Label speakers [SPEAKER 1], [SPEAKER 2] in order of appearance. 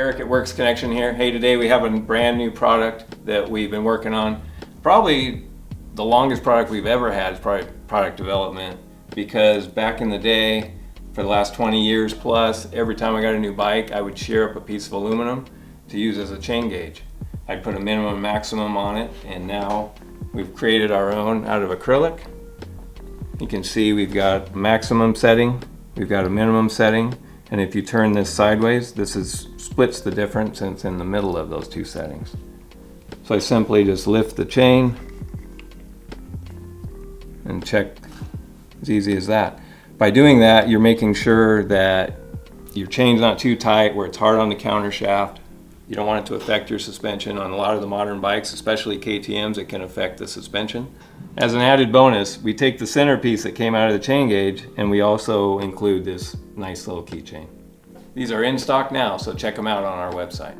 [SPEAKER 1] Eric at Works Connection here. Hey, today we have a brand new product that we've been working on. Probably the longest product we've ever had is product development, because back in the day, for the last 20 years plus, every time I got a new bike, I would shear up a piece of aluminum to use as a chain gauge. I'd put a minimum and maximum on it, and now we've created our own out of acrylic. You can see we've got a maximum setting, we've got a minimum setting, and if you turn this sideways, this splits the difference and it's in the middle of those two settings. So I simply just lift the chain and check, as easy as that. By doing that, you're making sure that your chain's not too tight where it's hard on the counter shaft. You don't want it to affect your suspension. On a lot of the modern bikes, especially KTMs, it can affect the suspension. As an added bonus, we take the centerpiece that came out of the chain gauge and we also include this nice little keychain. These are in stock now, so check them out on our website.